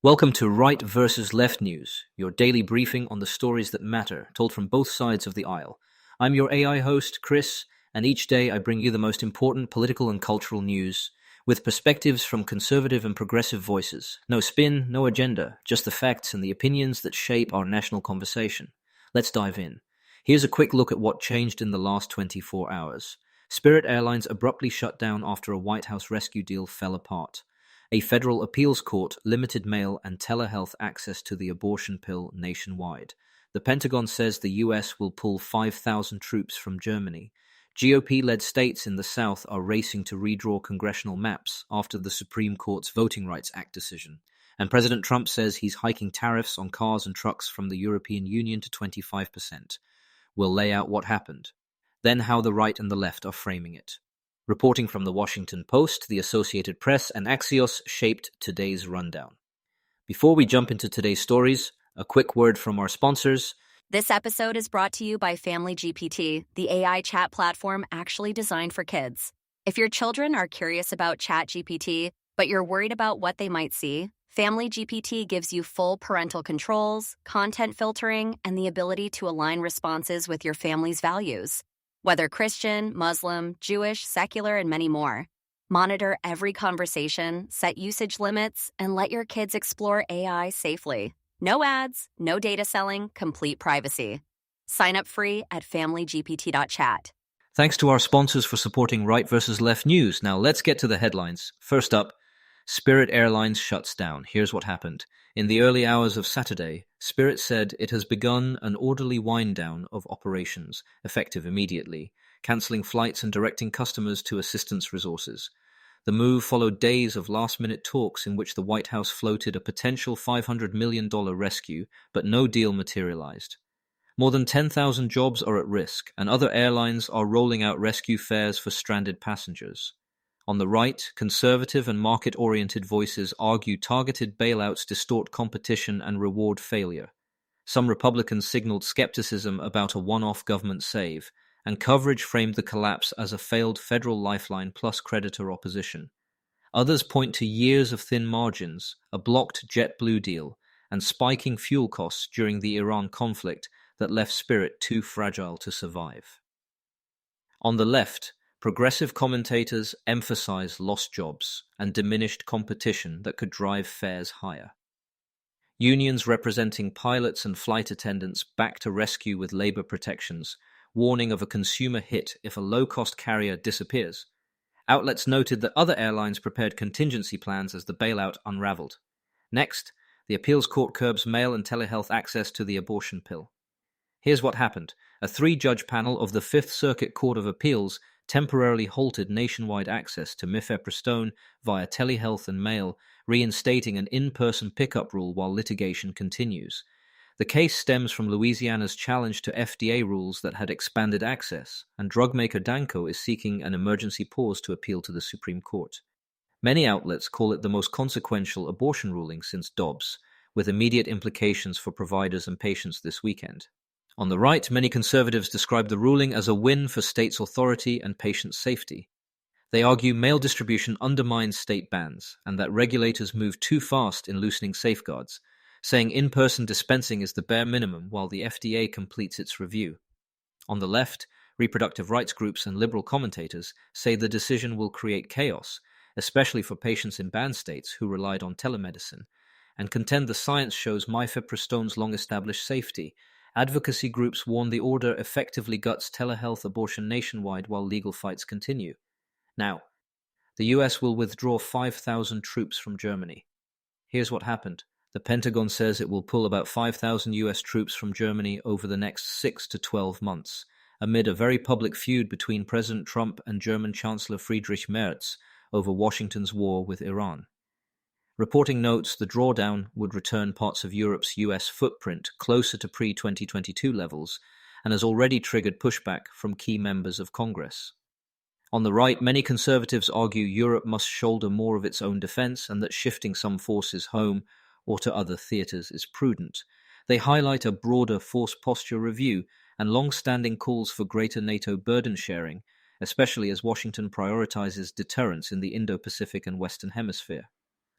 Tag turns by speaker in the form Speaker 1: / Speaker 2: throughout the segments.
Speaker 1: Welcome to Right versus Left News, your daily briefing on the stories that matter, told from both sides of the aisle. I'm your AI host, Chris, and each day I bring you the most important political and cultural news with perspectives from conservative and progressive voices. No spin, no agenda, just the facts and the opinions that shape our national conversation. Let's dive in. Here's a quick look at what changed in the last 24 hours. Spirit Airlines abruptly shut down after a White House rescue deal fell apart. A federal appeals court limited mail and telehealth access to the abortion pill nationwide. The Pentagon says the U.S. will pull 5,000 troops from Germany. GOP-led states in the South are racing to redraw congressional maps after the Supreme Court's Voting Rights Act decision. And President Trump says he's hiking tariffs on cars and trucks from the European Union to 25%. We'll lay out what happened, then how the right and the left are framing it. Reporting from the Washington Post, the Associated Press, and Axios shaped today's rundown. Before we jump into today's stories, a quick word from our sponsors.
Speaker 2: This episode is brought to you by Family GPT, the AI chat platform actually designed for kids. If your children are curious about ChatGPT, but you're worried about what they might see, Family GPT gives you full parental controls, content filtering, and the ability to align responses with your family's values. Whether Christian, Muslim, Jewish, secular, and many more. Monitor every conversation, set usage limits, and let your kids explore AI safely. No ads, no data selling, complete privacy. Sign up free at familygpt.chat.
Speaker 1: Thanks to our sponsors for supporting Right versus Left News. Now let's get to the headlines. First up, Spirit Airlines shuts down. Here's what happened. In the early hours of Saturday, Spirit said it has begun an orderly wind-down of operations, effective immediately, cancelling flights and directing customers to assistance resources. The move followed days of last-minute talks in which the White House floated a potential $500 million rescue, but no deal materialized. More than 10,000 jobs are at risk, and other airlines are rolling out rescue fares for stranded passengers. On the right, conservative and market-oriented voices argue targeted bailouts distort competition and reward failure. Some Republicans signaled skepticism about a one-off government save, and coverage framed the collapse as a failed federal lifeline plus creditor opposition. Others point to years of thin margins, a blocked JetBlue deal, and spiking fuel costs during the Iran conflict that left Spirit too fragile to survive. On the left, progressive commentators emphasize lost jobs and diminished competition that could drive fares higher. Unions representing pilots and flight attendants back to rescue with labor protections, warning of a consumer hit if a low-cost carrier disappears. Outlets noted that other airlines prepared contingency plans as the bailout unraveled. Next, the appeals court curbs mail and telehealth access to the abortion pill. Here's what happened. A 3-judge panel of the Fifth Circuit Court of Appeals temporarily halted nationwide access to mifepristone via telehealth and mail, reinstating an in-person pickup rule while litigation continues. The case stems from Louisiana's challenge to FDA rules that had expanded access, and drug maker Danco is seeking an emergency pause to appeal to the Supreme Court. Many outlets call it the most consequential abortion ruling since Dobbs, with immediate implications for providers and patients this weekend. On the right, many conservatives describe the ruling as a win for states' authority and patient safety. They argue mail distribution undermines state bans and that regulators move too fast in loosening safeguards, saying in-person dispensing is the bare minimum while the FDA completes its review. On the left, reproductive rights groups and liberal commentators say the decision will create chaos, especially for patients in banned states who relied on telemedicine, and contend the science shows mifepristone's long-established safety. Advocacy groups warn the order effectively guts telehealth abortion nationwide while legal fights continue. Now, the US will withdraw 5,000 troops from Germany. Here's what happened. The Pentagon says it will pull about 5,000 US troops from Germany over the next 6 to 12 months, amid a very public feud between President Trump and German Chancellor Friedrich Merz over Washington's war with Iran. Reporting notes the drawdown would return parts of Europe's US footprint closer to pre-2022 levels and has already triggered pushback from key members of Congress. On the right, many conservatives argue Europe must shoulder more of its own defense and that shifting some forces home or to other theaters is prudent. They highlight a broader force posture review and long-standing calls for greater NATO burden sharing, especially as Washington prioritizes deterrence in the Indo-Pacific and Western Hemisphere.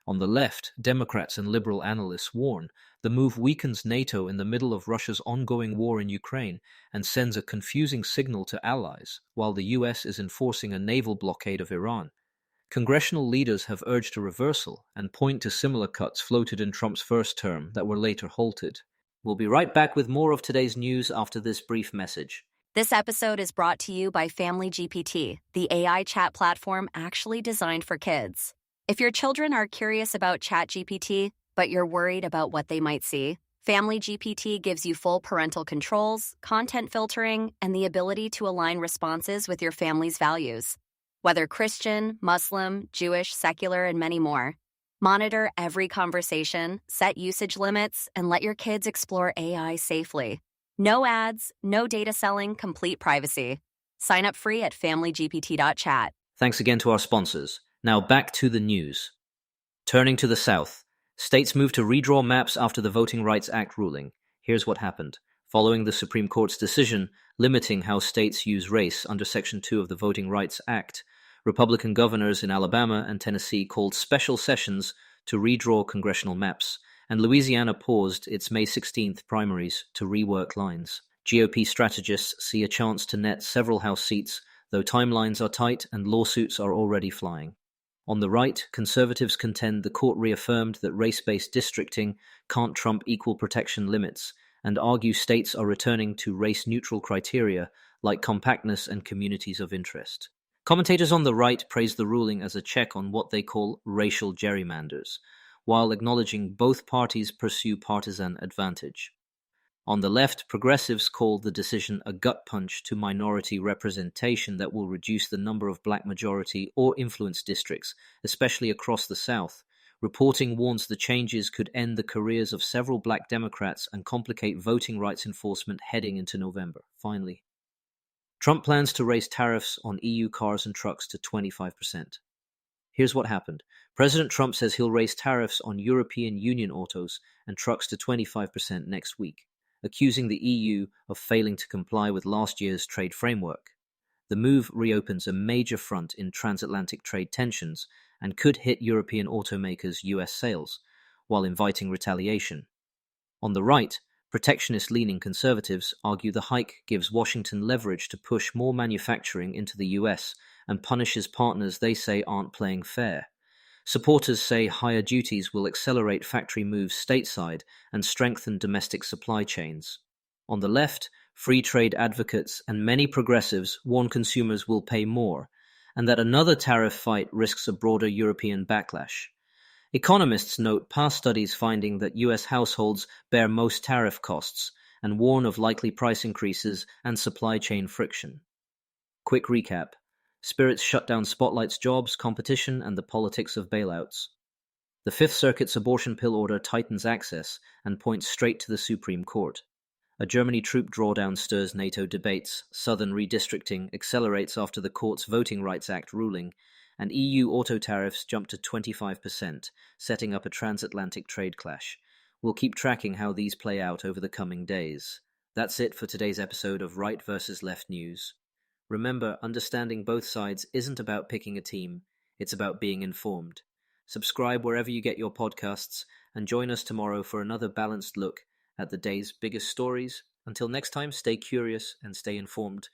Speaker 1: On the left, Democrats and liberal analysts warn the move weakens NATO in the middle of Russia's ongoing war in Ukraine and sends a confusing signal to allies, while the US is enforcing a naval blockade of Iran. Congressional leaders have urged a reversal and point to similar cuts floated in Trump's first term that were later halted. We'll be right back with more of today's news after this brief message.
Speaker 2: This episode is brought to you by Family GPT, the AI chat platform actually designed for kids. If your children are curious about ChatGPT, but you're worried about what they might see, Family GPT gives you full parental controls, content filtering, and the ability to align responses with your family's values. Whether Christian, Muslim, Jewish, secular, and many more, monitor every conversation, set usage limits, and let your kids explore AI safely. No ads, no data selling, complete privacy. Sign up free at familygpt.chat.
Speaker 1: Thanks again to our sponsors. Now back to the news. Turning to the South, states moved to redraw maps after the Voting Rights Act ruling. Here's what happened. Following the Supreme Court's decision limiting how states use race under Section 2 of the Voting Rights Act, Republican governors in Alabama and Tennessee called special sessions to redraw congressional maps, and Louisiana paused its May 16th primaries to rework lines. GOP strategists see a chance to net several House seats, though timelines are tight and lawsuits are already flying. On the right, conservatives contend the court reaffirmed that race-based districting can't trump equal protection limits, and argue states are returning to race-neutral criteria like compactness and communities of interest. Commentators on the right praise the ruling as a check on what they call racial gerrymanders, while acknowledging both parties pursue partisan advantage. On the left, progressives call the decision a gut punch to minority representation that will reduce the number of black majority or influence districts, especially across the South. Reporting warns the changes could end the careers of several black Democrats and complicate voting rights enforcement heading into November. Finally, Trump plans to raise tariffs on EU cars and trucks to 25%. Here's what happened. President Trump says he'll raise tariffs on European Union autos and trucks to 25% next week, accusing the EU of failing to comply with last year's trade framework. The move reopens a major front in transatlantic trade tensions and could hit European automakers' US sales, while inviting retaliation. On the right, protectionist-leaning conservatives argue the hike gives Washington leverage to push more manufacturing into the US and punishes partners they say aren't playing fair. Supporters say higher duties will accelerate factory moves stateside and strengthen domestic supply chains. On the left, free trade advocates and many progressives warn consumers will pay more, and that another tariff fight risks a broader European backlash. Economists note past studies finding that US households bear most tariff costs and warn of likely price increases and supply chain friction. Quick recap. Spirit's shutdown spotlights jobs, competition, and the politics of bailouts. The Fifth Circuit's abortion pill order tightens access and points straight to the Supreme Court. A Germany troop drawdown stirs NATO debates, southern redistricting accelerates after the court's Voting Rights Act ruling, and EU auto tariffs jump to 25%, setting up a transatlantic trade clash. We'll keep tracking how these play out over the coming days. That's it for today's episode of Right versus Left News. Remember, understanding both sides isn't about picking a team, it's about being informed. Subscribe wherever you get your podcasts, and join us tomorrow for another balanced look at the day's biggest stories. Until next time, stay curious and stay informed.